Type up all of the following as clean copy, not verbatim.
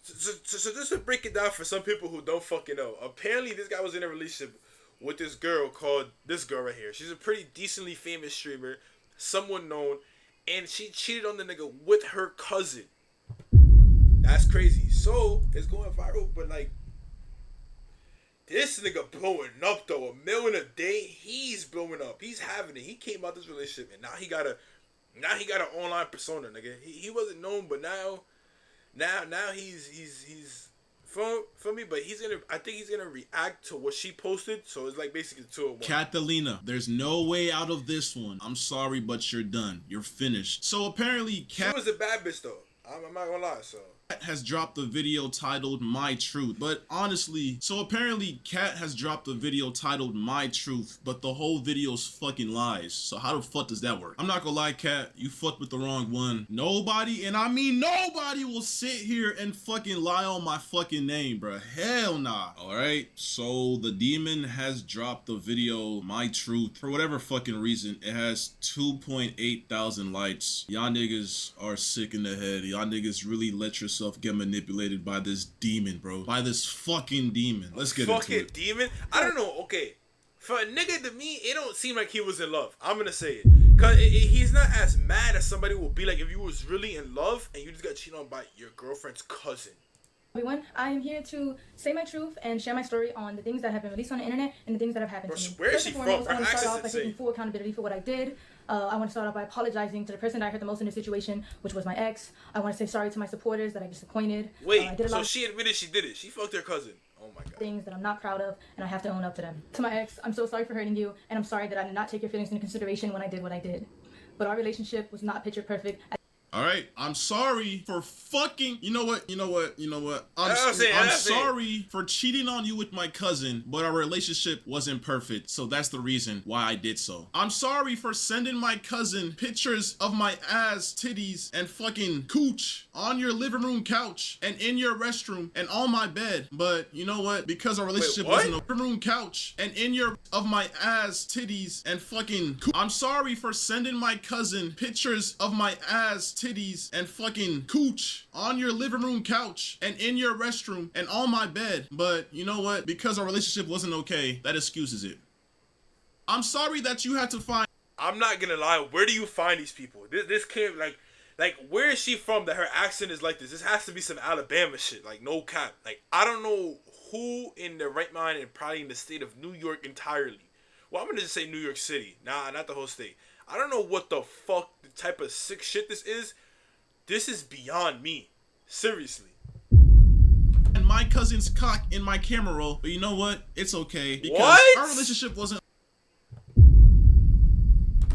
So just to break it down for some people who don't fucking know, apparently this guy was in a relationship with this girl called this girl right here. She's a pretty decently famous streamer, someone known, and she cheated on the nigga with her cousin. That's crazy. So it's going viral, but like this nigga blowing up though, $1 million a day. He's blowing up. He's having it. He came out this relationship and now he got an online persona, nigga. He wasn't known, but now he's for me, but I think he's gonna react to what she posted, so it's like basically 2-1. Catalina, there's no way out of this one. I'm sorry, but you're done. You're finished. So apparently she was a bad bitch though. I'm not gonna lie, so Cat has dropped a video titled My Truth. But honestly, so apparently Cat has dropped a video titled My Truth, but the whole video's fucking lies. So how the fuck does that work? I'm not gonna lie, Cat, you fucked with the wrong one. Nobody, and I mean nobody, will sit here and fucking lie on my fucking name, bruh. Hell nah. Alright, so the demon has dropped the video My Truth. For whatever fucking reason, it has 2.8 thousand likes. Y'all niggas are sick in the head. Y'all niggas really let yourself get manipulated by this demon, bro. By this fucking demon. Let's get into it. Fucking demon? I don't know. Okay. For a nigga, to me, it don't seem like he was in love. I'm gonna say it. Cause he's not as mad as somebody would be like if you was really in love and you just got cheated on by your girlfriend's cousin. Everyone, I am here to say my truth and share my story on the things that have been released on the internet and the things that have happened to me. Where is she from? I want to start off by taking full accountability for what I did. I want to start off by apologizing to the person that I hurt the most in this situation, which was my ex. I want to say sorry to my supporters that I disappointed. Wait, so she admitted she did it. She fucked her cousin. Oh my god. Things that I'm not proud of, and I have to own up to them. To my ex, I'm so sorry for hurting you, and I'm sorry that I did not take your feelings into consideration when I did what I did. But our relationship was not picture perfect. All right, I'm sorry for fucking. You know what? I'm sorry for cheating on you with my cousin, but our relationship wasn't perfect, so that's the reason why I did so. I'm sorry for sending my cousin pictures of my ass, titties, and fucking cooch on your living room couch and in your restroom and on my bed, but you know what? Because our relationship wasn't a living room couch and in your of my ass, titties, and fucking cooch. I'm sorry for sending my cousin pictures of my ass, titties, and fucking cooch on your living room couch and in your restroom and on my bed, but you know what? Because our relationship wasn't okay, that excuses it. I'm sorry that you had to find. I'm not gonna lie. Where do you find these people? This kid, like where is she from that her accent is like this? This has to be some Alabama shit. Like no cap. Like I don't know who in their right mind and probably in the state of New York entirely. Well, I'm gonna just say New York City. Nah, not the whole state. I don't know what the fuck the type of sick shit this is. This is beyond me. Seriously. And my cousin's cock in my camera roll, but you know what? It's okay because our relationship wasn't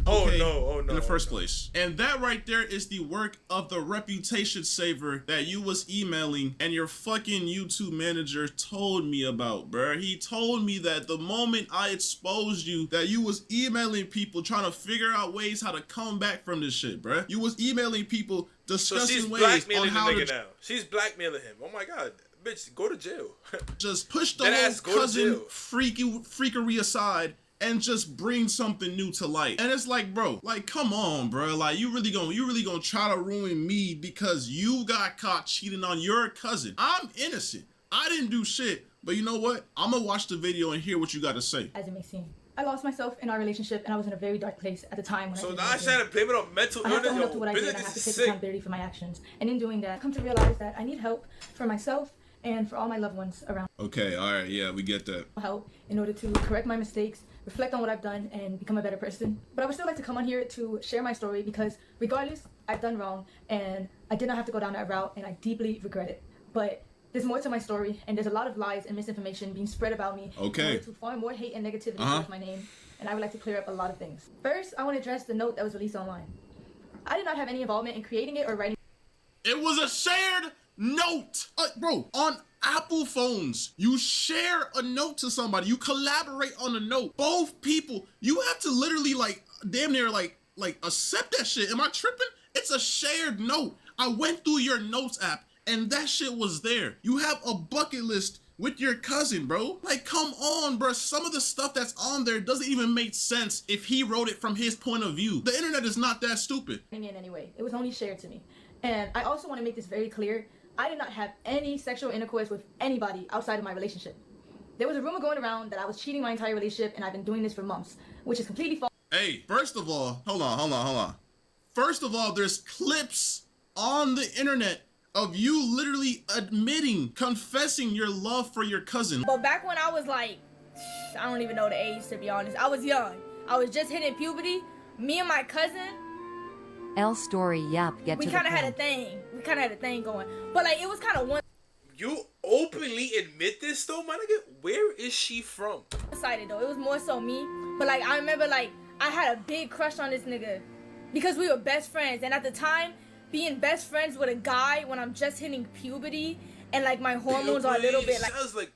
okay in the first place. And that right there is the work of the reputation saver that you was emailing and your fucking YouTube manager told me about, bruh. He told me that the moment I exposed you, that you was emailing people trying to figure out ways how to come back from this shit, bruh. You was emailing people discussing ways on how to... now. She's blackmailing him. Oh my god. Bitch, go to jail. Just push the whole cousin freakery aside and just bring something new to light. And it's like, bro, like, come on, bro. Like, you really gonna try to ruin me because you got caught cheating on your cousin. I'm innocent. I didn't do shit. But you know what? I'm gonna watch the video and hear what you gotta say. As it may seem. I lost myself in our relationship, and I was in a very dark place at the time. So now I'm trying to blame it on mental illness. I have to own up to what I did. I have to take accountability for my actions. And in doing that, I've come to realize that I need help for myself and for all my loved ones around. Okay, all right, yeah, we get that. Help in order to correct my mistakes, reflect on what I've done, and become a better person. But I would still like to come on here to share my story because regardless, I've done wrong, and I did not have to go down that route, and I deeply regret it. But there's more to my story, and there's a lot of lies and misinformation being spread about me in order to farm more hate and negativity towards my name, and I would like to clear up a lot of things. First, I want to address the note that was released online. I did not have any involvement in creating it or writing. It was a shared note. Bro, on Apple phones, you share a note to somebody. You collaborate on a note. Both people, you have to literally like damn near like accept that shit. Am I tripping? It's a shared note. I went through your notes app and that shit was there. You have a bucket list with your cousin, bro. Like, come on, bro. Some of the stuff that's on there doesn't even make sense if he wrote it from his point of view. The internet is not that stupid. In any way, it was only shared to me. And I also want to make this very clear. I did not have any sexual intercourse with anybody outside of my relationship. There was a rumor going around that I was cheating my entire relationship, and I've been doing this for months, which is completely false. Hey, first of all, hold on. First of all, there's clips on the internet of you literally admitting, confessing your love for your cousin. But back when I was like, I don't even know the age, to be honest. I was young. I was just hitting puberty. Me and my cousin, L story, yep, get we to the kind of point. had a thing. We kind of had a thing going. But like, it was kind of You openly admit this though, my nigga? Where is she from? one-sided though. It was more so me. But like, I remember like, I had a big crush on this nigga because we were best friends. And at the time, being best friends with a guy when I'm just hitting puberty and like my hormones are a little bit like. Sounds like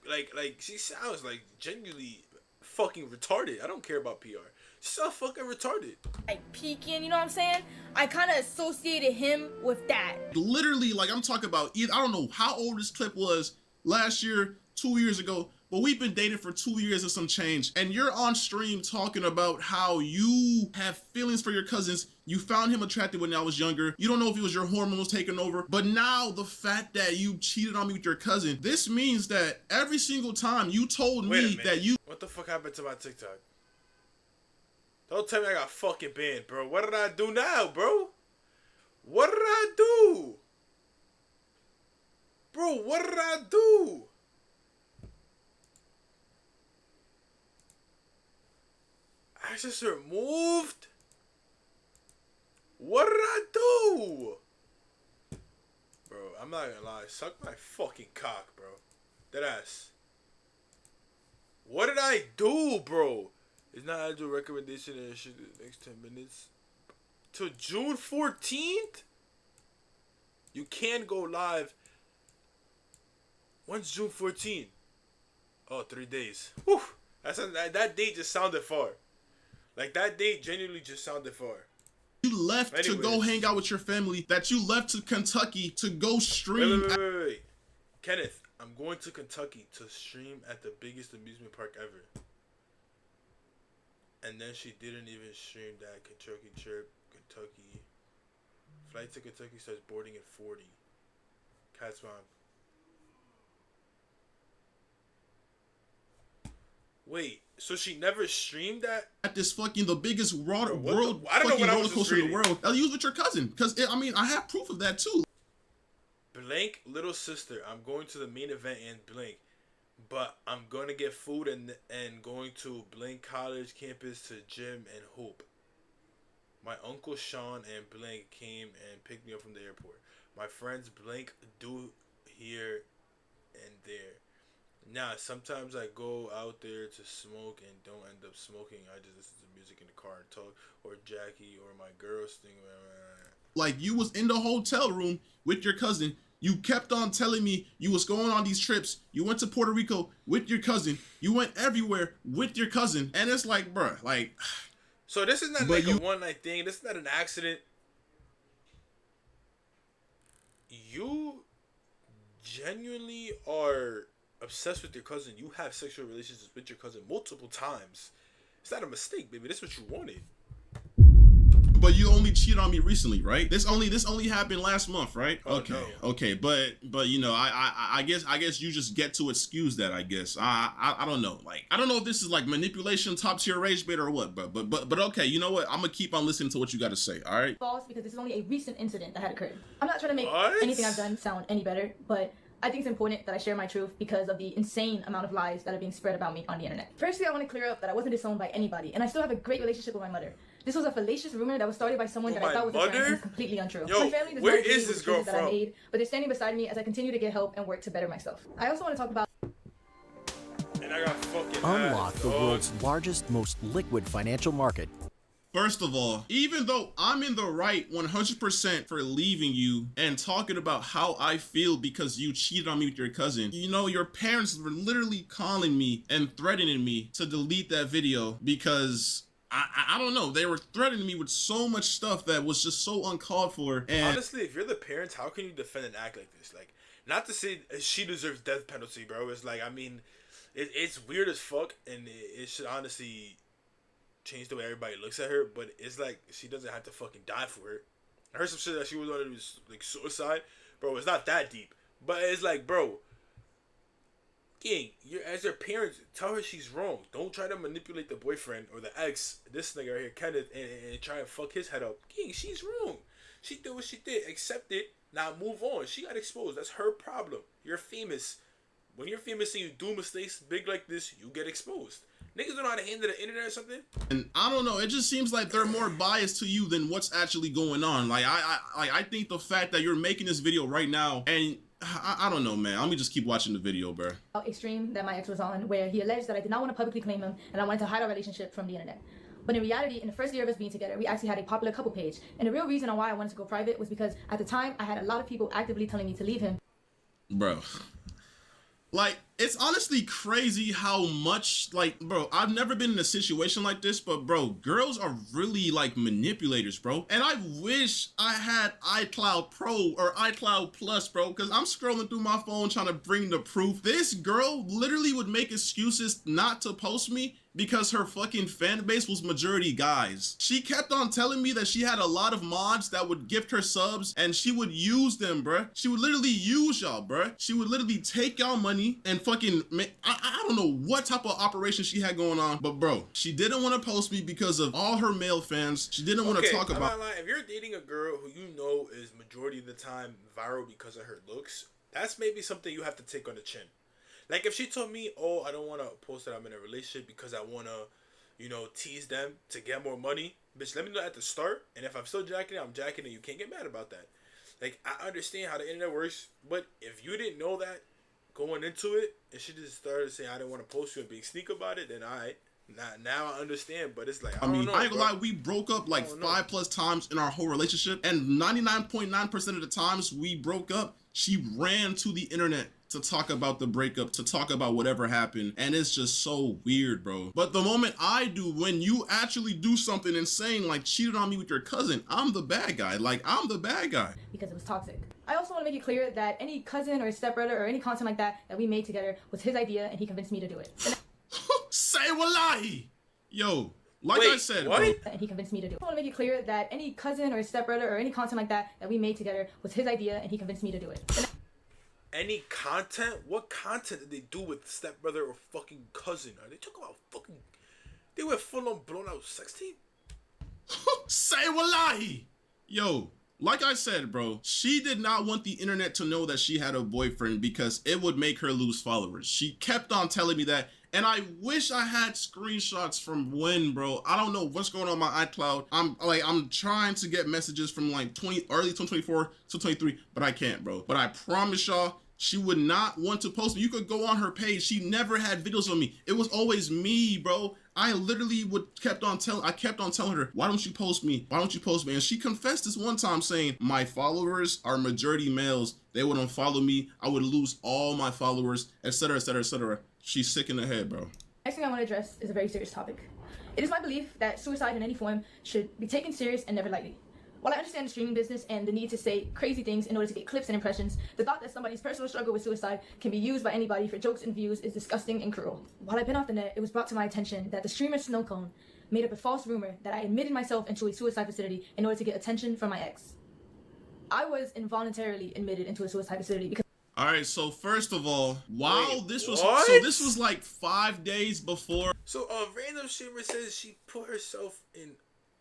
she sounds like genuinely fucking retarded. I don't care about PR. She's so fucking retarded. Like peaking, you know what I'm saying? I kind of associated him with that. Literally, like I'm talking about, I don't know how old this clip was last year, 2 years ago, but we've been dating for 2 years and some change. And you're on stream talking about how you have feelings for your cousins. You found him attractive when I was younger. You don't know if it was your hormones taking over. But now the fact that you cheated on me with your cousin, this means that every single time you told me that you... What the fuck happened to my TikTok? Don't tell me I got fucking banned, bro. What did I do now, bro? What did I do? Bro, what did I do? I just removed? What did I do? Bro, I'm not gonna lie. Suck my fucking cock, bro. Deadass. What did I do, bro? It's not a recommendation and it should do the next 10 minutes. To June 14th? You can go live. When's June 14th? Oh, 3 days. Whew. That date just sounded far. Like, that date genuinely just sounded far. You left to go hang out with your family, that you left to Kentucky to go stream. Wait. Kenneth, I'm going to Kentucky to stream at the biggest amusement park ever. And then she didn't even stream that Kentucky trip. Kentucky. Flight to Kentucky starts boarding at 40. Cat's mom. Wait, so she never streamed that? At this fucking, the biggest world I don't know fucking what I roller was coaster in the reading. world. You was with your cousin. Because, I mean, I have proof of that too. Blank little sister, I'm going to the main event in blank. But I'm going to get food and going to blank college campus to gym and hoop. My uncle Sean and blank came and picked me up from the airport. My friends blank do here and there. Nah, sometimes I go out there to smoke and don't end up smoking. I just listen to music in the car and talk. Or Jackie or my girls thing. Like, you was in the hotel room with your cousin. You kept on telling me you was going on these trips. You went to Puerto Rico with your cousin. You went everywhere with your cousin. And it's like, bruh, like... So this is not like a one-night thing. This is not an accident. You genuinely are obsessed with your cousin. You have sexual relationships with your cousin multiple times. It's not a mistake, baby. This is what you wanted. But you only cheated on me recently, right? This only happened last month, right? Oh, okay, no. okay, but you know, I guess you just get to excuse that. I guess I don't know. Like, I don't know if this is like manipulation, top tier rage bait or what. But okay, you know what? I'm gonna keep on listening to what you got to say. All right. False, because this is only a recent incident that had occurred. I'm not trying to make What? anything I've done sound any better, but I think it's important that I share my truth because of the insane amount of lies that are being spread about me on the internet. Firstly, I want to clear up that I wasn't disowned by anybody, and I still have a great relationship with my mother. This was a fallacious rumor that was started by someone that I thought was a friend and is completely untrue. Yo, my family does where not agree is with this the girl choices that I from? made, but they're standing beside me as I continue to get help and work to better myself. I also want to talk about And I got fucking Unlock ass, the dog. world's largest, most liquid financial market. First of all, even though I'm in the right 100% for leaving you and talking about how I feel because you cheated on me with your cousin, you know, your parents were literally calling me and threatening me to delete that video because I don't know, they were threatening me with so much stuff that was just so uncalled for. And Honestly, if you're the parents, how can you defend an act like this? Like, not to say she deserves death penalty, bro. It's like, I mean, it's weird as fuck, and it should honestly change the way everybody looks at her. But it's like, she doesn't have to fucking die for it. I heard some shit that she was on, it was like suicide, bro. It's not that deep, But it's like, bro, King, as her parents, tell her she's wrong. Don't try to manipulate the boyfriend or the ex, this nigga right here, Kenneth, and try and fuck his head up. King, she's wrong. She did what she did. Accept it. Now move on. She got exposed. That's her problem. You're famous. When you're famous and you do mistakes big like this, you get exposed. Niggas don't know how to handle the internet or something. And I don't know. It just seems like they're more biased to you than what's actually going on. Like I think the fact that you're making this video right now, and I don't know, man. Let me just keep watching the video, bro. Extreme that my ex was on, where he alleged that I did not want to publicly claim him and I wanted to hide our relationship from the internet. But in reality, in the first year of us being together, we actually had a popular couple page. And the real reason on why I wanted to go private was because at the time, I had a lot of people actively telling me to leave him. Bro. Like, it's honestly crazy how much, like, bro, I've never been in a situation like this, but bro, girls are really like manipulators, bro. And I wish I had iCloud Pro or iCloud Plus, bro, because I'm scrolling through my phone trying to bring the proof. This girl literally would make excuses not to post me because her fucking fan base was majority guys. She kept on telling me that she had a lot of mods that would gift her subs and she would use them, bruh. She would literally use y'all, bruh. She would literally take y'all money and fucking make, I don't know what type of operation she had going on, but bro, she didn't want to post me because of all her male fans. She didn't want to talk about. I'm not lying. If you're dating a girl who you know is majority of the time viral because of her looks, that's maybe something you have to take on the chin. Like, if she told me, oh, I don't want to post that I'm in a relationship because I want to, you know, tease them to get more money. Bitch, let me know at the start. And if I'm still jacking it, I'm jacking it. You can't get mad about that. Like, I understand how the internet works. But if you didn't know that going into it, and she just started saying, I didn't want to post you and being sneak about it, then now I understand. But it's like, I don't know, I ain't gonna lie, we broke up like 5+ times in our whole relationship. And 99.9% of the times we broke up, she ran to the internet to talk about the breakup, to talk about whatever happened. And it's just so weird, bro. But the moment I do, when you actually do something insane, like cheated on me with your cousin, I'm the bad guy. Like, I'm the bad guy. Because it was toxic. I also want to make it clear that any cousin or stepbrother or any content like that we made together was his idea and he convinced me to do it. Say wallahi. Yo, like Wait, I said, what? bro. And he convinced me to do it. I want to make it clear that any cousin or stepbrother or any content like that we made together was his idea and he convinced me to do it. Any content? What content did they do with stepbrother or fucking cousin? Are they talking about fucking... They were full on blown out sex tape? Say wallahi. Yo, like I said, bro, she did not want the internet to know that she had a boyfriend because it would make her lose followers. She kept on telling me that. And I wish I had screenshots from when, bro. I don't know what's going on my iCloud. I'm trying to get messages from like early 2024 to 23, but I can't, bro. But I promise y'all, she would not want to post me. You could go on her page. She never had videos of me. It was always me, bro. I literally kept on telling her, why don't you post me? Why don't you post me? And she confessed this one time saying, my followers are majority males. They wouldn't follow me. I would lose all my followers, etc., etc., etc. She's sick in the head, bro. Next thing I want to address is a very serious topic. It is my belief that suicide in any form should be taken serious and never lightly. While I understand the streaming business and the need to say crazy things in order to get clips and impressions, the thought that somebody's personal struggle with suicide can be used by anybody for jokes and views is disgusting and cruel. While I've been off the net, it was brought to my attention that the streamer Snowcone made up a false rumor that I admitted myself into a suicide facility in order to get attention from my ex. I was involuntarily admitted into a suicide facility because... All right, so first of all, this was like 5 days before. So a random streamer says she put herself in,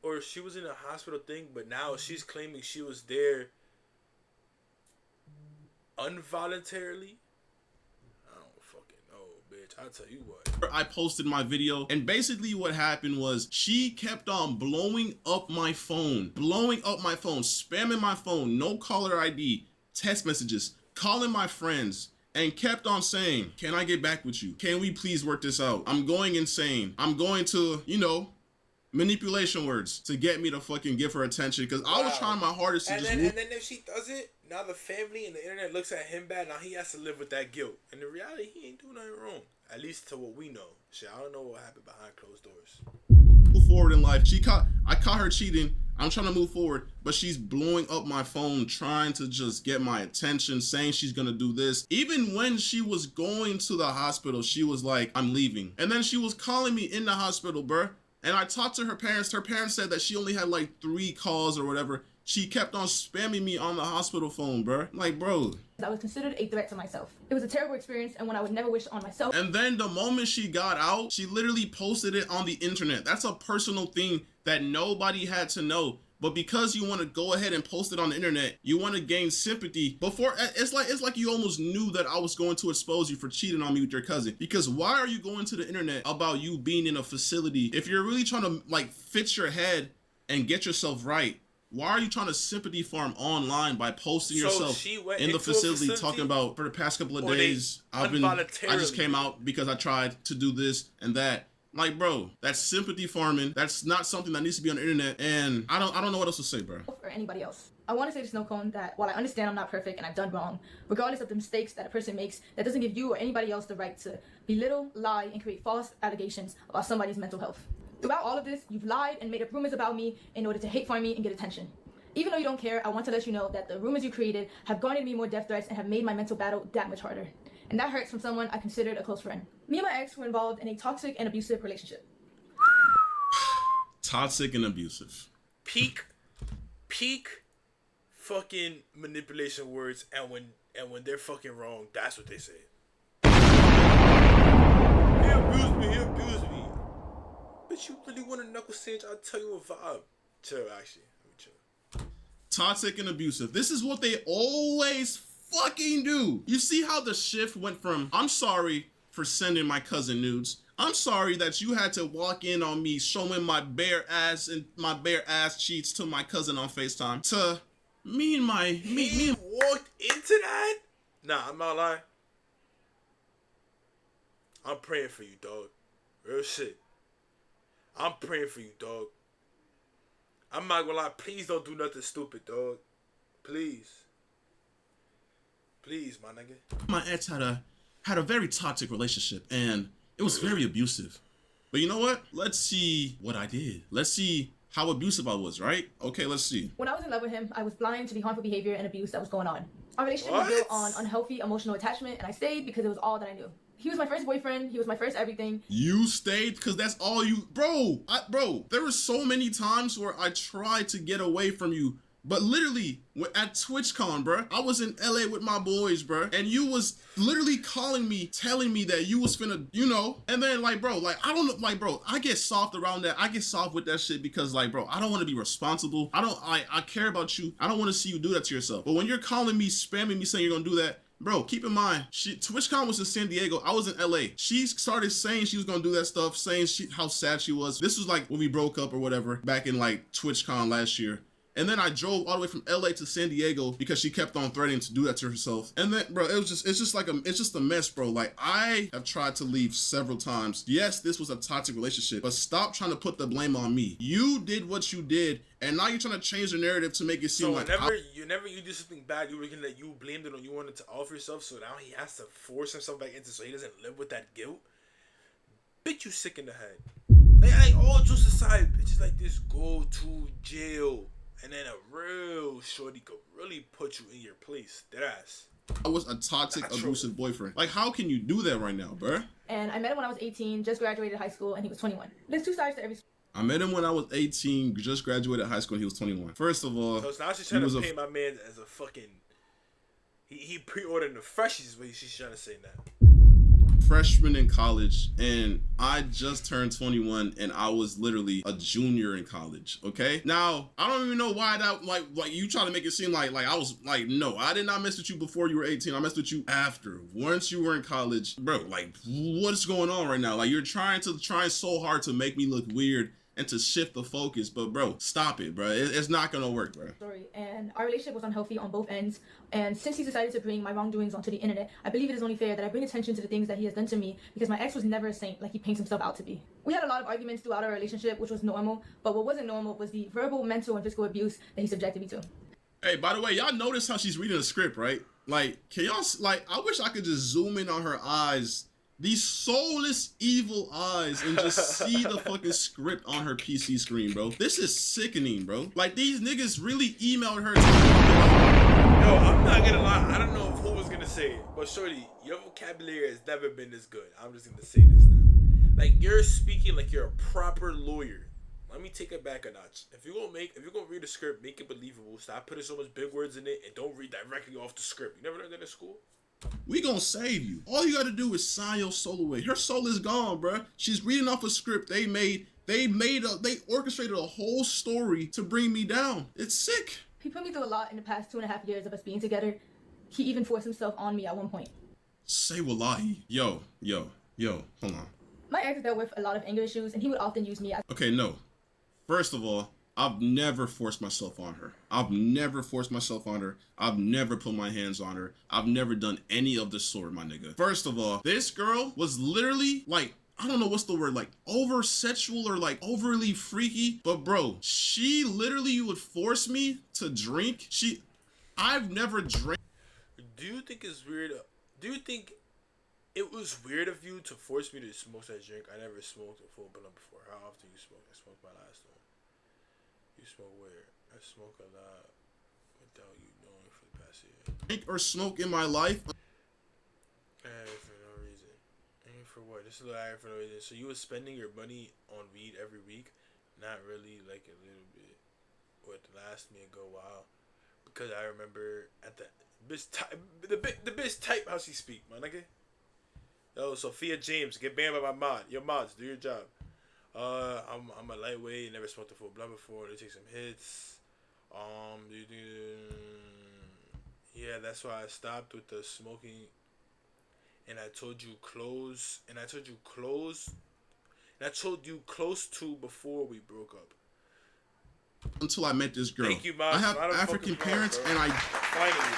or she was in a hospital thing, but now she's claiming she was there involuntarily. I don't fucking know, bitch. I'll tell you what. I posted my video, and basically what happened was she kept on blowing up my phone, spamming my phone, no caller ID, text messages, calling my friends, and kept on saying, can I get back with you? Can we please work this out? I'm going insane. I'm going to, manipulation words to get me to fucking give her attention because I was trying my hardest to and then if she does it, now the family and the internet looks at him bad. Now he has to live with that guilt. And in reality, he ain't doing nothing wrong. At least to what we know. Shit, I don't know what happened behind closed doors. Move forward in life. I caught her cheating. I'm trying to move forward, but she's blowing up my phone, trying to just get my attention, saying she's gonna do this. Even when she was going to the hospital, she was like, I'm leaving. And then she was calling me in the hospital, bruh. And I talked to her parents. Her parents said that she only had like 3 calls or whatever. she kept on spamming me on the hospital phone, bro. Like, bro. I was considered a threat to myself. It was a terrible experience and one I would never wish on myself. And then the moment she got out, she literally posted it on the internet. That's a personal thing that nobody had to know. But because you want to go ahead and post it on the internet, you want to gain sympathy. Before, it's like you almost knew that I was going to expose you for cheating on me with your cousin. Because why are you going to the internet about you being in a facility? If you're really trying to like fix your head and get yourself right, why are you trying to sympathy farm online by posting yourself in the facility talking about for the past couple of days, I just came out because I tried to do this and that. Like, bro, that's sympathy farming. That's not something that needs to be on the internet. And I don't know what else to say, bro. Or anybody else. I want to say to Snow Cone that while I understand I'm not perfect and I've done wrong, regardless of the mistakes that a person makes, that doesn't give you or anybody else the right to belittle, lie, and create false allegations about somebody's mental health. Throughout all of this, you've lied and made up rumors about me in order to hate farm me and get attention. Even though you don't care, I want to let you know that the rumors you created have garnered me more death threats and have made my mental battle that much harder. And that hurts from someone I considered a close friend. Me and my ex were involved in a toxic and abusive relationship. Toxic and abusive. Peak fucking manipulation words, and when they're fucking wrong, that's what they say. He abused me. But you really want a knuckle sandwich? I'll tell you a vibe. Chill, actually. Let me chill. Toxic and abusive. This is what they always fucking do. You see how the shift went from, I'm sorry for sending my cousin nudes. I'm sorry that you had to walk in on me showing my bare ass and my bare ass cheeks to my cousin on FaceTime. To me and He walked into that? Nah, I'm not lying. I'm praying for you, dog. Real shit. I'm praying for you, dog. I'm not gonna lie. Please don't do nothing stupid, dog. Please. Please, my nigga. My ex had a very toxic relationship and it was very abusive. But you know what? Let's see what I did. Let's see how abusive I was, right? Okay, let's see. When I was in love with him, I was blind to the harmful behavior and abuse that was going on. Our relationship was built on unhealthy emotional attachment, and I stayed because it was all that I knew. He was my first boyfriend. He was my first everything. You stayed because that's all you... Bro, there were so many times where I tried to get away from you. But literally, at TwitchCon, bro, I was in LA with my boys, bro, and you was literally calling me, telling me that you was finna, you know, and then, like, bro, like, I don't know, like, bro, I get soft around that. I get soft with that shit because, like, bro, I don't want to be responsible. I care about you. I don't want to see you do that to yourself. But when you're calling me, spamming me, saying you're gonna do that, bro, keep in mind, TwitchCon was in San Diego. I was in LA. She started saying she was gonna do that stuff, saying how sad she was. This was like when we broke up or whatever, back in like TwitchCon last year. And then I drove all the way from LA to San Diego because she kept on threatening to do that to herself. And then, bro, it's just a mess, bro. Like, I have tried to leave several times. Yes, this was a toxic relationship, but stop trying to put the blame on me. You did what you did, and now you're trying to change the narrative to make it seem like whenever you do something bad, you reckon that you blamed it on you wanted to off yourself, so now he has to force himself back into so he doesn't live with that guilt. Bitch, you sick in the head. Like all jokes aside, bitches like this go to jail. And then a real shorty could really put you in your place. Deadass. I was a toxic, abusive boyfriend. Like, how can you do that right now, bruh? And I met him when I was 18, just graduated high school, and he was 21. There's two sides to every story. I met him when I was 18, just graduated high school, and he was 21. First of all, so now she's trying to paint my man as a fucking... He pre-ordered the freshies, but she's trying to say that. Freshman in college, and I just turned 21, and I was literally a junior in college. Okay, now I don't even know why that like you try to make it seem like I was like, no, I did not mess with you before you were 18. I messed with you after, once you were in college, bro. Like, what's going on right now? Like, you're trying so hard to make me look weird and to shift the focus, but bro, stop it, bro. It's not gonna work, bro. And our relationship was unhealthy on both ends. And since he's decided to bring my wrongdoings onto the internet, I believe it is only fair that I bring attention to the things that he has done to me, because my ex was never a saint like he paints himself out to be. We had a lot of arguments throughout our relationship, which was normal, but what wasn't normal was the verbal, mental, and physical abuse that he subjected me to. Hey, by the way, y'all notice how she's reading the script, right? Like, can y'all, like, I wish I could just zoom in on her eyes, these soulless, evil eyes, and just see the fucking script on her PC screen, bro. This is sickening, bro. Like, these niggas really emailed her. Yo, I'm not gonna lie. I don't know who was gonna say it, but shorty, your vocabulary has never been this good. I'm just gonna say this now. Like, you're speaking like you're a proper lawyer. let me take it back a notch. If you're gonna read a script, make it believable. Stop putting so much big words in it, and don't read directly off the script. You never learned that in school? We gonna save you. All you gotta do is sign your soul away. Her soul is gone, bruh. She's reading off a script they orchestrated a whole story to bring me down. It's sick. He put me through a lot in the past 2.5 years of us being together. He even forced himself on me at one point. Say wallahi. Yo, hold on. My ex dealt with a lot of anger issues, and he would often use me as... Okay, no. First of all, I've never forced myself on her. I've never put my hands on her. I've never done any of the sort, my nigga. First of all, this girl was literally like, I don't know what's the word, like over sexual or like overly freaky. But bro, she literally would force me to drink. I've never drank. Do you think it's weird? Do you think it was weird of you to force me to smoke that drink? I never smoked a full blunt before. How often you smoke? I smoked my last one. You smoke where? I smoke a lot without you knowing for the past year. Drink or smoke in my life. For no reason. And for what? This is a little for no reason. So you were spending your money on weed every week? Not really, like a little bit. What last me a good while? Because I remember at the bitch type how she speak, my nigga. Yo, Sophia James, get banned by my mod. Your mods, do your job. I'm a lightweight, never smoked a full blunt before. They take some hits. Yeah, that's why I stopped with the smoking. And I told you close. And I told you close to before we broke up. Until I met this girl. Thank you, Mom. I have African parents, and I finally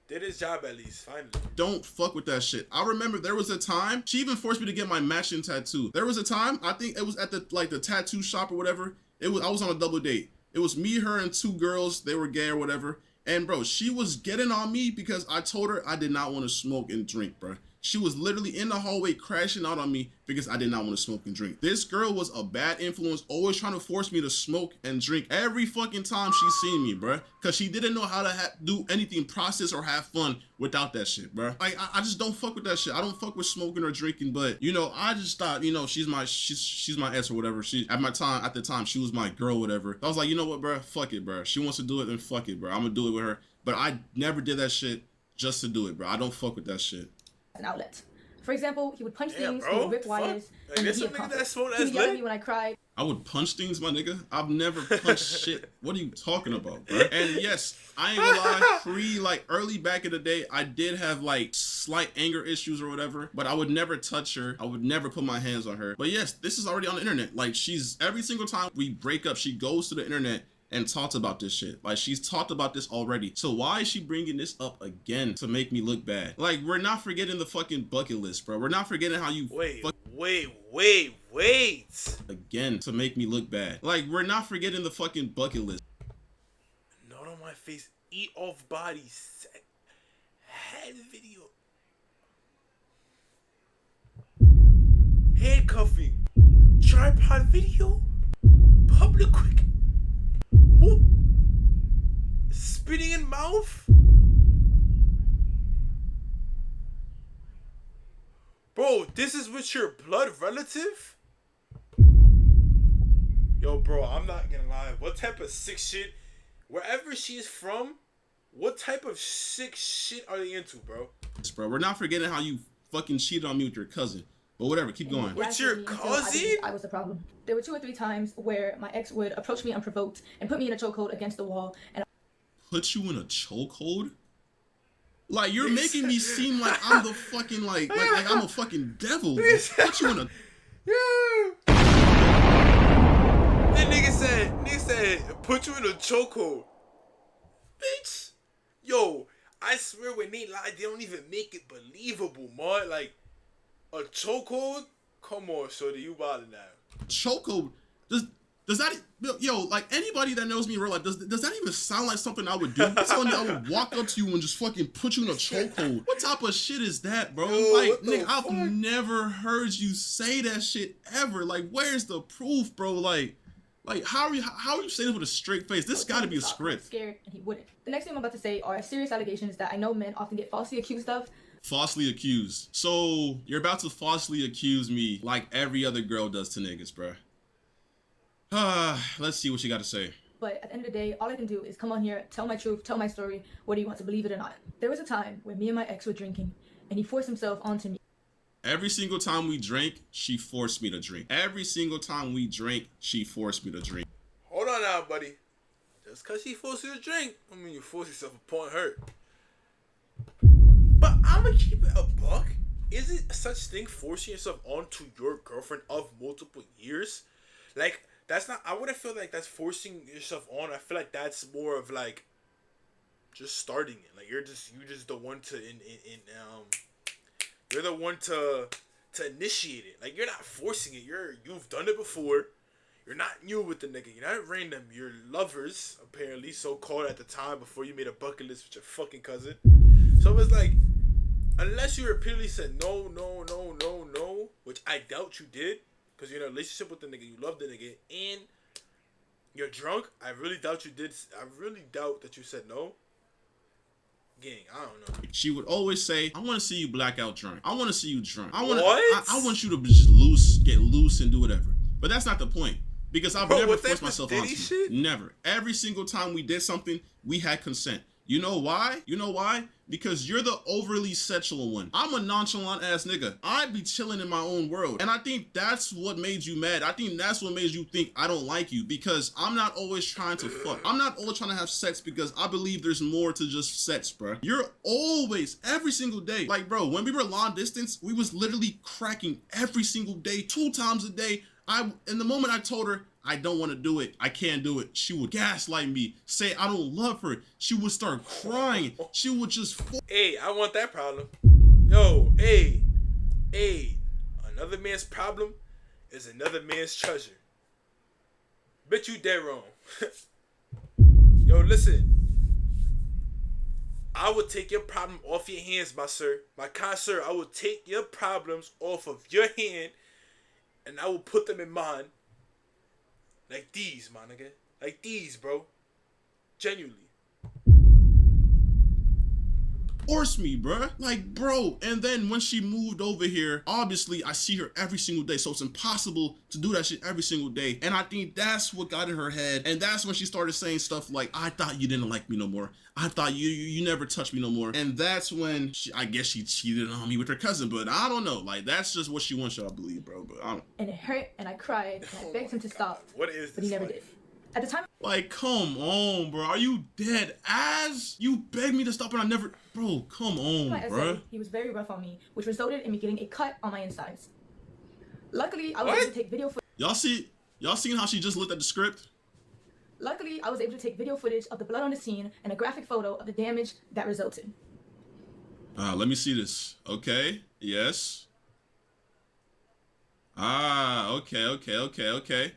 did his job at least. Finally, don't fuck with that shit. I remember there was a time she even forced me to get my matching tattoo. There was a time, I think it was at the tattoo shop or whatever. I was on a double date. It was me, her, and two girls. They were gay or whatever. And bro, she was getting on me because I told her I did not want to smoke and drink, bro. She was literally in the hallway crashing out on me because I did not want to smoke and drink. This girl was a bad influence, always trying to force me to smoke and drink every fucking time she seen me, bruh. Because she didn't know how to do anything, process or have fun without that shit, bruh. Like, I just don't fuck with that shit. I don't fuck with smoking or drinking, but, you know, I just thought, you know, she's my ex or whatever. At the time, she was my girl, whatever. I was like, you know what, bruh? Fuck it, bruh. She wants to do it, then fuck it, bruh. I'm gonna do it with her. But I never did that shit just to do it, bruh. I don't fuck with that shit. An outlet. For example, he would punch things, he would rip wires, and he would yell at me when I cried. I would punch things, my nigga. I've never punched shit. What are you talking about, bro? And yes, I ain't gonna lie, early back in the day, I did have like slight anger issues or whatever, but I would never touch her. I would never put my hands on her. But yes, this is already on the internet. Like, every single time we break up, she goes to the internet and talks about this shit. Like, she's talked about this already. So why is she bringing this up again to make me look bad? Like, we're not forgetting the fucking bucket list, bro. We're not forgetting how you wait again to make me look bad. Like, we're not forgetting the fucking bucket list. Not on my face. Eat off body. Head video. Handcuffing. Tripod video. Public quick. Spitting in mouth? Bro, this is with your blood relative? Yo, bro, I'm not gonna lie. What type of sick shit, wherever she's from, what type of sick shit are they into, bro? Bro, we're not forgetting how you fucking cheated on me with your cousin. But whatever, keep going. With your cousin? I was the problem. There were 2 or 3 times where my ex would approach me unprovoked and put me in a chokehold against the wall. And put you in a chokehold? Like, you're making me seem like I'm the fucking, like I'm a fucking devil. Put you in a... Yeah. That nigga said, put you in a chokehold. Bitch. Yo, I swear when they lie, they don't even make it believable, man. Like, a chokehold? Come on, shorty, you wildin' now. Chokehold? Does that, yo, like, anybody that knows me in real life, does that even sound like something I would do? Telling me I would walk up to you and just fucking put you in a chokehold. What type of shit is that, bro? Yo, like, nigga, I've never heard you say that shit ever. Like, where's the proof, bro? Like how are you saying this with a straight face? This gotta be a script. Scared, and he wouldn't. The next thing I'm about to say are serious allegations that I know men often get falsely accused of, Falsely accused. So you're about to falsely accuse me like every other girl does to niggas, bruh. Let's see what you got to say. But at the end of the day, all I can do is come on here, tell my truth, tell my story, whether you want to believe it or not. There was a time when me and my ex were drinking, and he forced himself onto me. Every single time we drank, she forced me to drink. Every single time we drank, she forced me to drink. Hold on now, buddy. Just because she forced you to drink, I mean, you force yourself upon her. But I'm going to keep it a buck. Is it such thing forcing yourself onto your girlfriend of multiple years? Like, that's not, I wouldn't feel like that's forcing yourself on. I feel like that's more of like just starting it. Like you're just the one to you're the one to initiate it. Like you're not forcing it. You've done it before. You're not new with the nigga. You're not random. You're lovers, apparently, so called at the time before you made a bucket list with your fucking cousin. So it's like, unless you repeatedly said no, which I doubt you did. Because you're in a relationship with the nigga, you love the nigga, and you're drunk. I really doubt you did. I really doubt that you said no. Gang, I don't know. She would always say, I want to see you blackout drunk. I want to see you drunk. I want you to just get loose and do whatever. But that's not the point. Because I've never forced myself onto you. Never. Every single time we did something, we had consent. You know why? Because you're the overly sexual one. I'm a nonchalant ass nigga. I be chilling in my own world. And I think that's what made you mad. I think that's what made you think I don't like you, because I'm not always trying to fuck. I'm not always trying to have sex because I believe there's more to just sex, bro. You're always, every single day. Like, bro, when we were long distance, we was literally cracking every single day, 2 times a day. In the moment I told her, I don't want to do it, I can't do it, she would gaslight me, say I don't love her. She would start crying. She would just... Hey, I want that problem. Yo, hey. Another man's problem is another man's treasure. Bet you dead wrong. Yo, listen. I would take your problem off your hands, my sir. My kind sir, I would take your problems off of your hand and I will put them in mine. Like these, my nigga. Like these, bro. Genuinely. Force me, bruh. Like, bro. And then when she moved over here, obviously I see her every single day, so it's impossible to do that shit every single day. And I think that's what got in her head. And that's when she started saying stuff like, I thought you didn't like me no more. I thought you never touched me no more. And that's when I guess she cheated on me with her cousin. But I don't know. Like, that's just what she wants y'all to believe, bro. But I don't. And it hurt, and I cried, and I begged him to stop. What is this? But he never did. At the time, like, come on, bro. Are you dead ass? You begged me to stop and I never... Bro, come on, bro. He was very rough on me, which resulted in me getting a cut on my insides. Luckily, I was able to take video footage. Y'all seen how she just looked at the script? Luckily, I was able to take video footage of the blood on the scene and a graphic photo of the damage that resulted. Let me see this. Okay. Yes. Okay.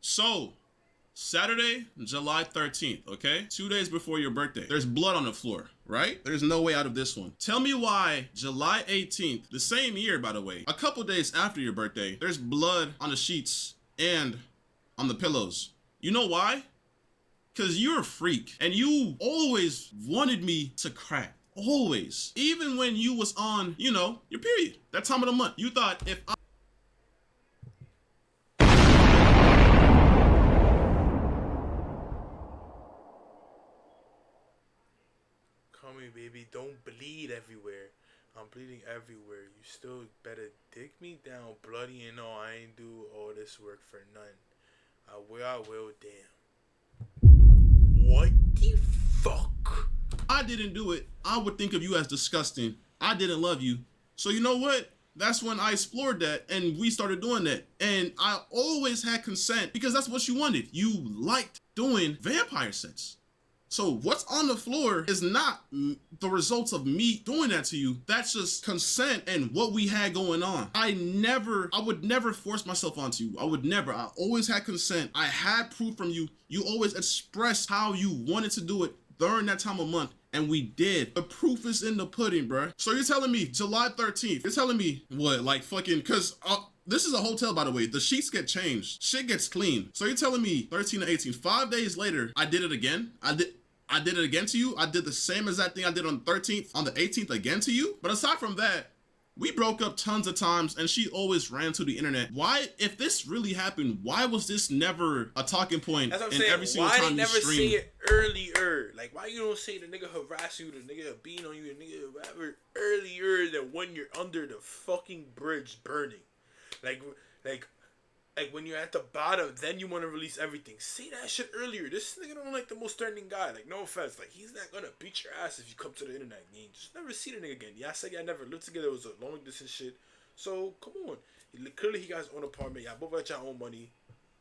So, Saturday, July 13th, okay? 2 days before your birthday. There's blood on the floor, right? There's no way out of this one. Tell me why July 18th, the same year, by the way, a couple days after your birthday, there's blood on the sheets and on the pillows. You know why? Because you're a freak and you always wanted me to crack. Always. Even when you was on, you know, your period, that time of the month. You thought if I... Call me, baby. Don't bleed everywhere. I'm bleeding everywhere. You still better dig me down bloody and all. I ain't do all this work for none. I will, damn. What the fuck? I didn't do it. I would think of you as disgusting. I didn't love you. So you know what? That's when I explored that and we started doing that. And I always had consent because that's what you wanted. You liked doing vampire sex. So what's on the floor is not the results of me doing that to you. That's just consent and what we had going on. I would never force myself onto you. I always had consent. I had proof from you. You always expressed how you wanted to do it during that time of month. And we did. The proof is in the pudding, bruh. So you're telling me July 13th, you're telling me what, like fucking, cause this is a hotel, by the way. The sheets get changed. Shit gets clean. So you're telling me 13 to 18, 5 days later, I did it again? I did it again to you. I did the same exact thing I did on the 13th, on the 18th again to you. But aside from that, we broke up tons of times and she always ran to the internet. Why, if this really happened, why was this never a talking point? That's what I'm in saying. every single Why time they never you say stream? it earlier? Like, why you don't say the nigga harass you, the nigga beat on you, the nigga whatever earlier than when you're under the fucking bridge burning? Like when you're at the bottom, then you want to release everything. Say that shit earlier. This nigga don't like the most threatening guy. Like, no offense. Like, he's not gonna beat your ass if you come to the internet. You just never see the nigga again. Yeah, I said y'all never lived together. It was a long distance shit. So, come on. Clearly, he got his own apartment. Y'all both got your own money.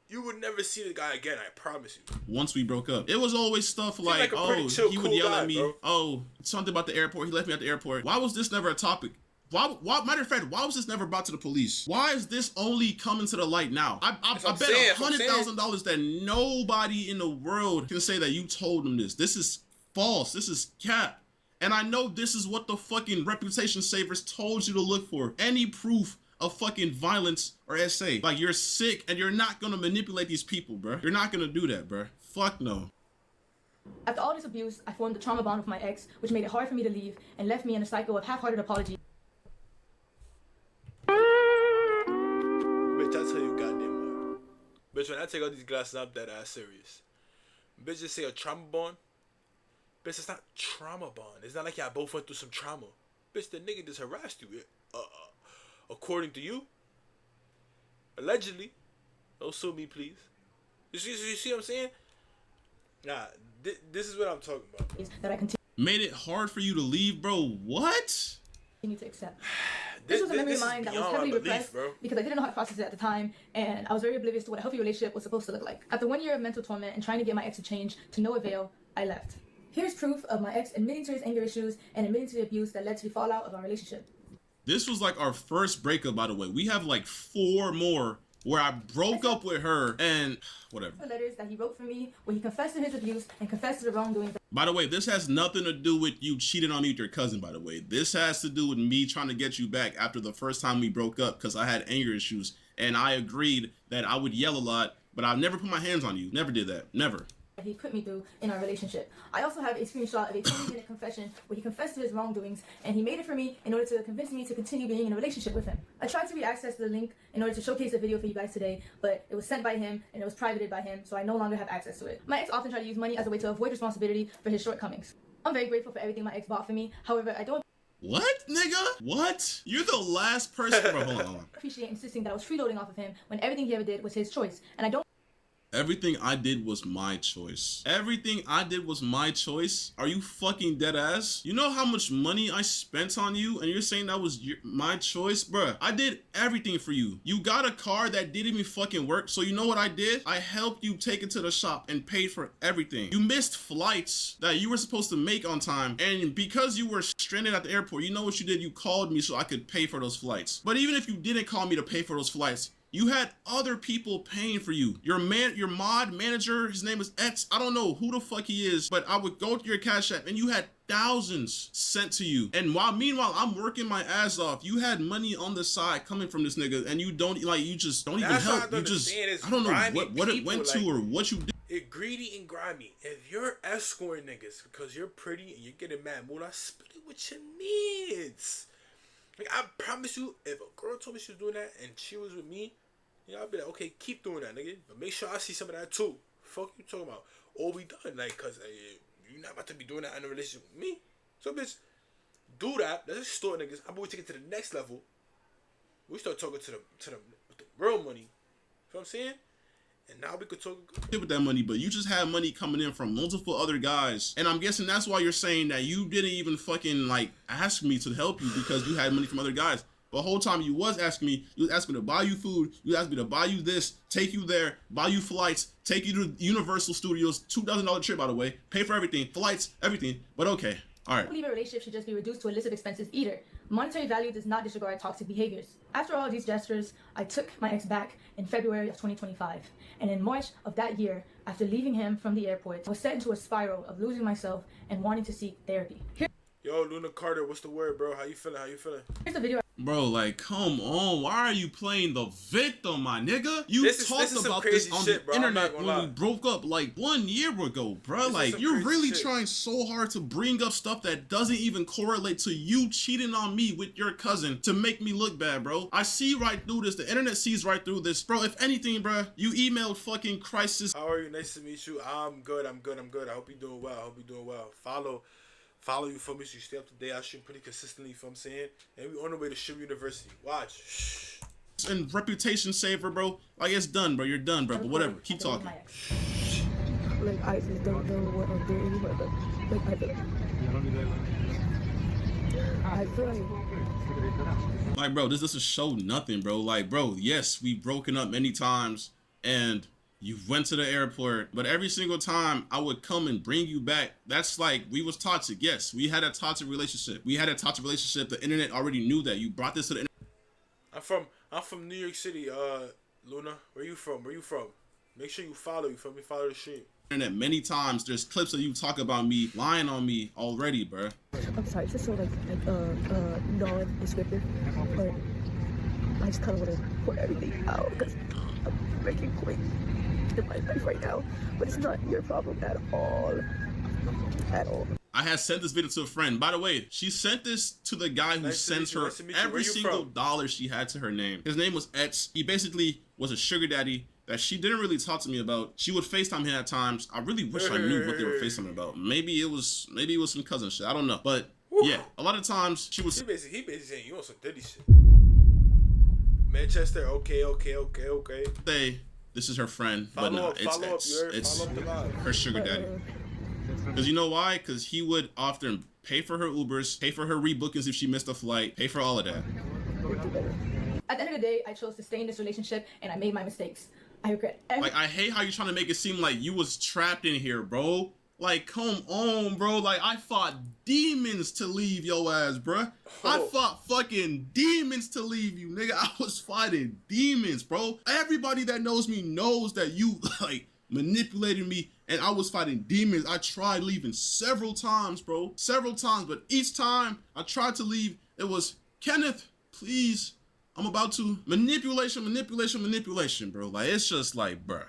You would never see the guy again. I promise you. Once we broke up, it was always stuff like, oh, he would yell at me. Bro. Oh, something about the airport. He left me at the airport. Why was this never a topic? Why, matter of fact, why was this never brought to the police? Why is this only coming to the light now? I bet $100,000 that nobody in the world can say that you told them this. This is false. This is cap. And I know this is what the fucking reputation savers told you to look for. Any proof of fucking violence or SA. Like, you're sick and you're not gonna manipulate these people, bro. You're not gonna do that, bro. Fuck no. After all this abuse, I formed a trauma bond with my ex, which made it hard for me to leave and left me in a cycle of half-hearted apologies. Bitch, I tell you goddamn what. Bitch, when I take out these glasses, I'm dead ass serious. Bitch, just say a trauma bond. Bitch, it's not trauma bond. It's not like y'all both went through some trauma. Bitch, the nigga just harassed you. According to you. Allegedly. Don't sue me, please. You see what I'm saying? Nah, this is what I'm talking about. That I continue Made it hard for you to leave, bro. What? to accept. This was a memory of mine that was heavily repressed because I didn't know how to process it at the time, and I was very oblivious to what a healthy relationship was supposed to look like. After 1 year of mental torment and trying to get my ex to change to no avail, I left. Here's proof of my ex admitting to his anger issues and admitting to the abuse that led to the fallout of our relationship. This was like our first breakup, by the way. We have like 4 more where I broke up with her and whatever. The letters that he wrote for me where he confessed to his abuse and confessed to the wrongdoing. By the way, this has nothing to do with you cheating on me with your cousin, by the way. This has to do with me trying to get you back after the first time we broke up because I had anger issues. And I agreed that I would yell a lot, but I never put my hands on you. Never did that. Never. He put me through in our relationship. I also have a screenshot of a 20-minute confession where he confessed to his wrongdoings, and he made it for me in order to convince me to continue being in a relationship with him. I tried to re-access the link in order to showcase the video for you guys today, but it was sent by him and it was privated by him, so I no longer have access to it. My ex often tried to use money as a way to avoid responsibility for his shortcomings. I'm very grateful for everything my ex bought for me. However, I don't What, nigga? What? You're the last person. Bro, hold on. appreciate insisting that I was freeloading off of him when everything he ever did was his choice, and I don't. Everything I did was my choice. Everything I did was my choice? Are you fucking dead ass? You know how much money I spent on you and you're saying that was my choice? Bruh, I did everything for you. You got a car that didn't even fucking work, so you know what I did? I helped you take it to the shop and paid for everything. You missed flights that you were supposed to make on time, and because you were stranded at the airport, you know what you did? You called me so I could pay for those flights. But even if you didn't call me to pay for those flights, you had other people paying for you. Your mod manager, his name is X. I don't know who the fuck he is, but I would go to your Cash App and you had thousands sent to you. And meanwhile, I'm working my ass off. You had money on the side coming from this nigga, and you just don't even help. You just, I don't know what it went to or what you did. It greedy and grimy. If you're escorting niggas because you're pretty and you're getting mad, moolah, split it with your needs. Like, I promise you, if a girl told me she was doing that and she was with me, yeah, I'd be like, okay, keep doing that, nigga. But make sure I see some of that too. Fuck you talking about? All we done, like, cause you're not about to be doing that in a relationship with me. So, bitch, do that. Let's extort niggas. I'm going to take it to the next level. We start talking to the real money. You know what I'm saying? And now we could talk with that money, but you just had money coming in from multiple other guys. And I'm guessing that's why you're saying that you didn't even fucking, like, ask me to help you because you had money from other guys. The whole time you was asking me, you asked me to buy you food, you asked me to buy you this, take you there, buy you flights, take you to Universal Studios, $2,000 trip, by the way, pay for everything, flights, everything, but okay, all right. I believe a relationship should just be reduced to illicit expenses either. Monetary value does not disregard toxic behaviors. After all these gestures, I took my ex back in February of 2025, and in March of that year, after leaving him from the airport, I was set into a spiral of losing myself and wanting to seek therapy. Yo, Luna Carter, what's the word, bro? How you feeling? Here's the video. Bro, like, come on. Why are you playing the victim, my nigga? You talked about this on the internet when we broke up like 1 year ago, bro. Like, you're really trying so hard to bring up stuff that doesn't even correlate to you cheating on me with your cousin to make me look bad, bro. I see right through this. The internet sees right through this. Bro, if anything, bro, you emailed fucking Crisis. How are you? Nice to meet you. I'm good. I hope you're doing well. Follow you for me so you stay up to date. I stream pretty consistently, you know what I'm saying? And we on the way to Shim University. Watch. Shh. And reputation saver, bro. Like, it's done, bro. You're done, bro. But whatever. Keep talking. Like, I just don't know what I'm doing, but I feel like, bro, this doesn't show nothing, bro. Like, bro, yes, we've broken up many times, and you went to the airport, but every single time I would come and bring you back, that's like, we was toxic. Yes, we had a toxic relationship. The internet already knew that. You brought this to the internet. I'm from New York City, Luna. Where you from? Make sure you follow the stream. Internet many times. There's clips of you talk about me, lying on me already, bro. I'm sorry, it's just so like non-descriptive, but I just kind of want to put everything out because I'm making point in my life right now, but it's not your problem at all. I had sent this video to a friend. By the way, she sent this to the guy who sends her every single dollar she had to her name. His name was Etz. He basically was a sugar daddy that she didn't really talk to me about. She would FaceTime him at times. I really wish I knew what they were FaceTiming about. Maybe it was some cousin shit. I don't know. But yeah, a lot of times she was. He basically saying you on some dirty shit. Manchester, okay. Say this is her friend, but no, it's her sugar daddy. Because you know why? Because he would often pay for her Ubers, pay for her rebookings if she missed a flight, pay for all of that. At the end of the day, I chose to stay in this relationship, and I made my mistakes. I regret everything. Like, I hate how you're trying to make it seem like you was trapped in here, bro. Like, come on, bro. Like, I fought demons to leave your ass, bro. I fought fucking demons to leave you, nigga. I was fighting demons, bro. Everybody that knows me knows that you, like, manipulated me, and I was fighting demons. I tried leaving several times, bro. Several times, but each time I tried to leave, it was, Kenneth, please. I'm about to manipulation, bro. Like, it's just like, bruh.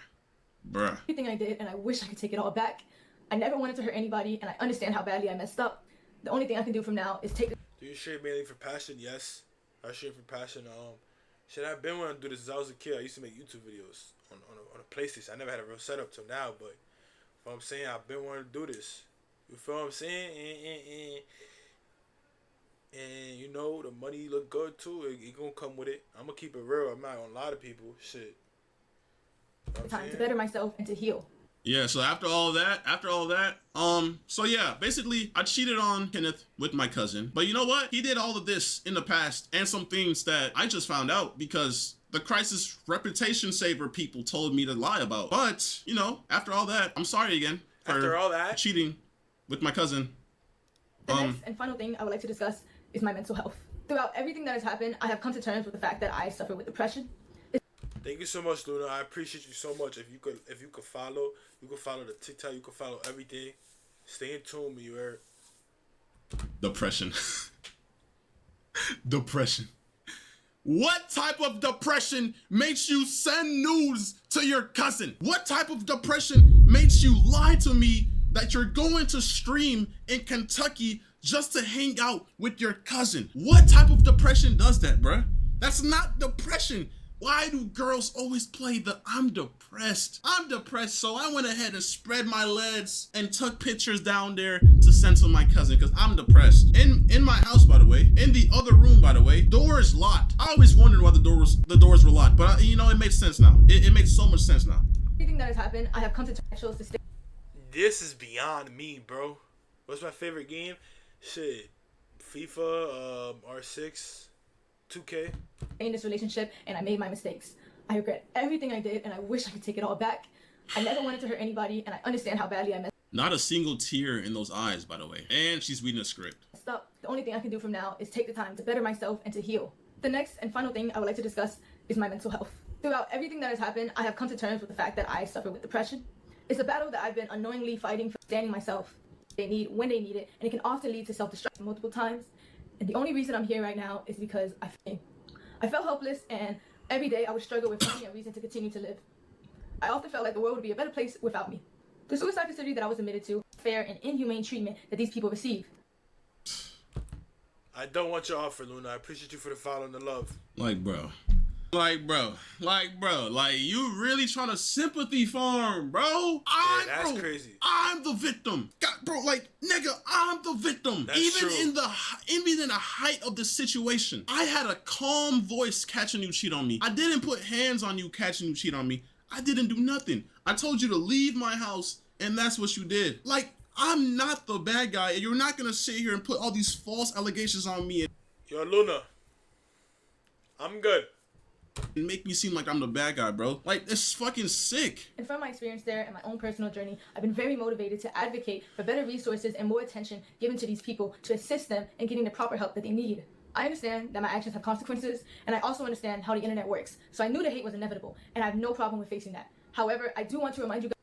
Everything I did, and I wish I could take it all back. I never wanted to hurt anybody, and I understand how badly I messed up. The only thing I can do from now is take it. Do you stream mainly for passion? Yes, I stream for passion. Shit, I've been wanting to do this since I was a kid. I used to make YouTube videos on a PlayStation. I never had a real setup till now, but what I'm saying, I've been wanting to do this. You feel what I'm saying? And you know, the money look good too. It gonna come with it. I'm gonna keep it real. I'm not gonna lie to people. Shit. You know time to better myself and to heal. Yeah, so after all that, so yeah, basically I cheated on Kenneth with my cousin. But you know what? He did all of this in the past and some things that I just found out because the Crisis reputation saver people told me to lie about. But, you know, after all that, I'm sorry again for cheating with my cousin. The next and final thing I would like to discuss is my mental health. Throughout everything that has happened, I have come to terms with the fact that I suffer with depression. Thank you so much, Luna. I appreciate you so much. If you could follow the TikTok, you could follow everything. Stay in tune with you, Eric. Depression. Depression. What type of depression makes you send news to your cousin? What type of depression makes you lie to me that you're going to stream in Kentucky just to hang out with your cousin? What type of depression does that, bruh? That's not depression. Why do girls always play the I'm depressed, so I went ahead and spread my legs and took pictures down there to send to my cousin because I'm depressed. In my house, by the way, in the other room, by the way, door is locked. I always wondered why the doors were locked, but you know, it makes sense now. It makes so much sense now. Everything that has happened, I have come to terms to stay. This is beyond me, bro. What's my favorite game? Shit, FIFA, R6. 2K. In this relationship, and I made my mistakes. I regret everything I did, and I wish I could take it all back. I never wanted to hurt anybody, and I understand how badly I messed Not a single tear in those eyes, by the way. And she's reading a script. up. The only thing I can do from now is take the time to better myself and to heal. The next and final thing I would like to discuss is my mental health. Throughout everything that has happened, I have come to terms with the fact that I suffer with depression. It's a battle that I've been unknowingly fighting for, understanding myself. They need when they need it, and it can often lead to self-destruction multiple times. And the only reason I'm here right now is because I felt helpless, and every day I would struggle with finding a reason to continue to live. I often felt like the world would be a better place without me. The suicide facility that I was admitted to, fair and inhumane treatment that these people receive. I don't want your offer, Luna. I appreciate you for the follow and the love. Like, bro, you really trying to sympathy farm, bro? That's crazy. I'm the victim. God, bro, like, nigga, I'm the victim. That's even true. in the height of the situation, I had a calm voice catching you cheat on me. I didn't put hands on you catching you cheat on me. I didn't do nothing. I told you to leave my house, and that's what you did. Like, I'm not the bad guy, and you're not gonna sit here and put all these false allegations on me Yo, Luna. I'm good. and make me seem like I'm the bad guy, bro. Like, it's fucking sick. And from my experience there and my own personal journey, I've been very motivated to advocate for better resources and more attention given to these people to assist them in getting the proper help that they need. I understand that my actions have consequences, and I also understand how the internet works. So I knew the hate was inevitable, and I have no problem with facing that. However, I do want to remind you guys.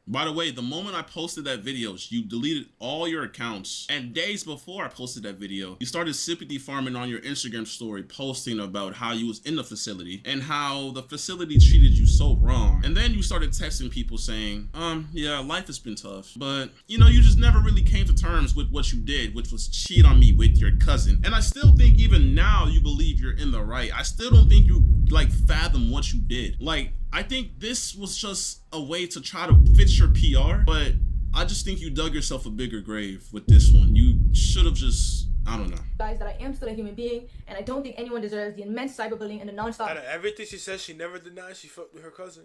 By the way, the moment I posted that video, you deleted all your accounts. And days before I posted that video, you started sympathy farming on your Instagram story, posting about how you was in the facility and how the facility treated you so wrong. And then you started texting people saying, yeah, life has been tough. But, you know, you just never really came to terms with what you did, which was cheat on me with your cousin. And I still think even now you believe you're in the right. I still don't think you, like, fathom what you did. Like, I think this was just a way to try to fix your PR, but I just think you dug yourself a bigger grave with this one. You should have just, I don't know. Guys, that I am still a human being, and I don't think anyone deserves the immense cyberbullying and the nonstop Out of everything she says, she never denied she fucked with her cousin.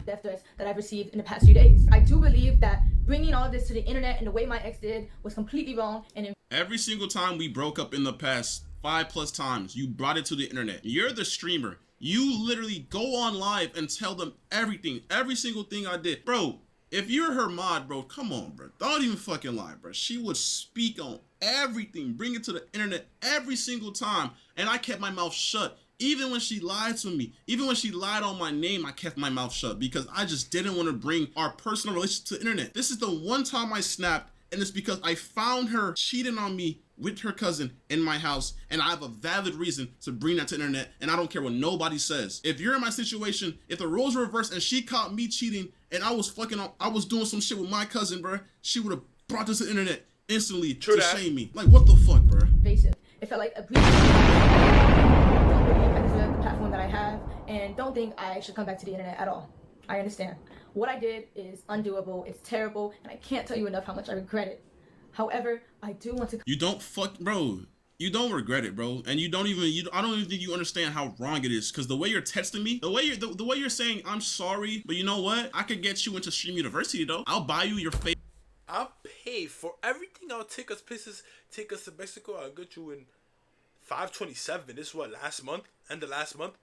death threats that I've received in the past few days. I do believe that bringing all of this to the internet and the way my ex did was completely wrong, and Every single time we broke up in the past 5+ times, you brought it to the internet. You're the streamer. You literally go on live and tell them everything, every single thing I did. Bro, if you're her mod, bro, come on, bro. Don't even fucking lie, bro. She would speak on everything, bring it to the internet every single time. And I kept my mouth shut. Even when she lied to me, even when she lied on my name, I kept my mouth shut because I just didn't want to bring our personal relationship to the internet. This is the one time I snapped, and it's because I found her cheating on me with her cousin in my house, and I have a valid reason to bring that to the internet, and I don't care what nobody says. If you're in my situation, if the roles were reversed and she caught me cheating and I was doing some shit with my cousin, bro, she would have brought this to the internet instantly to shame me. Like, what the fuck, bro? invasive. It felt like a breach. I don't believe I deserve the platform that I have, and don't think I should come back to the internet at all. I understand. What I did is undoable, it's terrible, and I can't tell you enough how much I regret it. However, I do want to. You don't bro. You don't regret it, bro. And I don't even think you understand how wrong it is. Cause the way you're texting me, the way you're saying I'm sorry, but you know what? I could get you into Stream University though. I'll buy you your favorite. I'll pay for everything. I'll take us places, take us to Mexico. I'll get you in 5/27. This is what, last month? End of last month.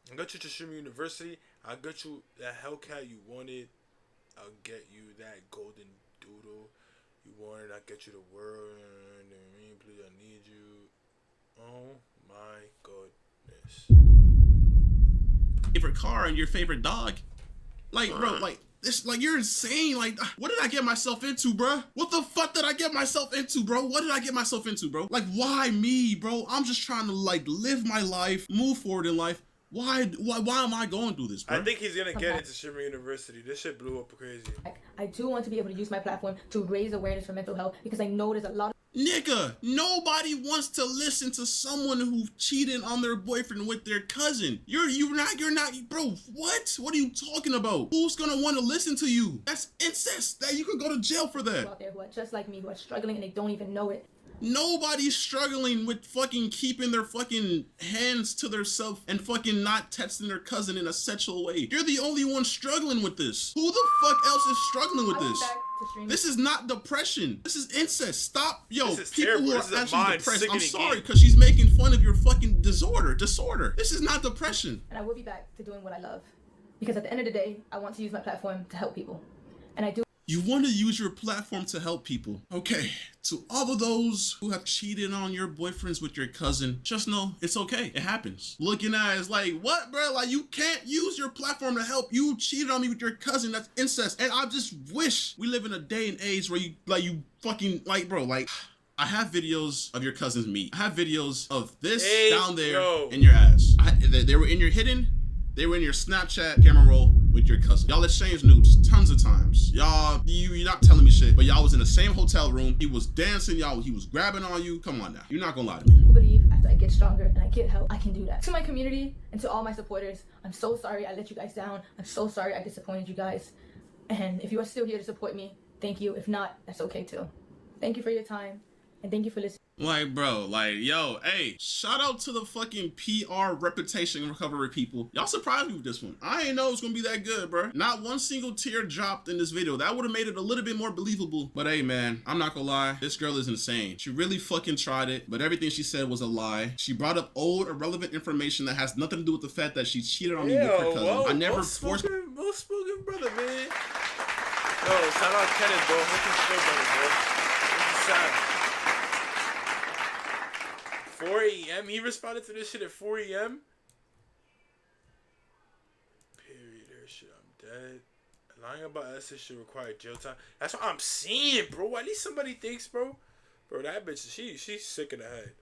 I'll get you to Stream University. I'll get you that Hellcat you wanted. I'll get you that golden doodle you wanted. I'll get you the world. Please, I need you. Oh my goodness. Favorite car and your favorite dog. Like, bro, like this, like you're insane. Like, what did I get myself into, bro? What the fuck did I get myself into, bro? What did I get myself into, bro? Like, why me, bro? I'm just trying to like live my life, move forward in life. Why am I going through this, bro? I think he's gonna get into Shimmer University. This shit blew up crazy. I do want to be able to use my platform to raise awareness for mental health because I know there's a lot of Nigga, nobody wants to listen to someone who cheated on their boyfriend with their cousin. You're not, bro, what? What are you talking about? Who's gonna want to listen to you? That's incest. That you could go to jail for that. out there who are just like me, who are struggling and they don't even know it. Nobody's struggling with fucking keeping their fucking hands to themselves and fucking not texting their cousin in a sexual way. You're the only one struggling with this. Who the fuck else is struggling with this? This is not depression. This is incest. Stop. Yo, people who are actually depressed, I'm sorry, because she's making fun of your fucking disorder. This is not depression. And I will be back to doing what I love. Because at the end of the day, I want to use my platform to help people. And I do. You want to use your platform to help people. Okay, to all of those who have cheated on your boyfriends with your cousin, just know it's okay. It happens. Looking at it, it's like, what, bro? Like, you can't use your platform to help. You cheated on me with your cousin. That's incest. And I just wish we live in a day and age where you fucking, like, bro, like, I have videos of your cousin's meat. I have videos of this down there yo. in your ass. They were in your hidden. They were in your Snapchat camera roll with your cousin. Y'all exchanged nudes tons of times. Y'all, you're not telling me shit, but y'all was in the same hotel room. He was dancing, y'all. He was grabbing on you. Come on now. You're not gonna lie to me. I believe after I get stronger and I get help, I can do that. To my community and to all my supporters, I'm so sorry I let you guys down. I'm so sorry I disappointed you guys. And if you are still here to support me, thank you. If not, that's okay too. Thank you for your time and thank you for listening. Like, bro, like, yo, hey, shout out to the fucking PR reputation recovery people. Y'all surprised me with this one. I ain't know it was gonna be that good, bro. Not one single tear dropped in this video. That would have made it a little bit more believable. But hey, man, I'm not gonna lie. This girl is insane. She really fucking tried it, but everything she said was a lie. She brought up old, irrelevant information that has nothing to do with the fact that she cheated on me with her cousin. Whoa, I never forced... Most spoken brother, man. Yo, shout out Kenneth, bro. Looking still better, bro. This is sad. 4 a.m. He responded to this shit at 4 a.m. Period. Her shit. I'm dead. Lying about Esther should require jail time. That's what I'm saying, bro. At least somebody thinks, bro. Bro, that bitch, she's sick in the head.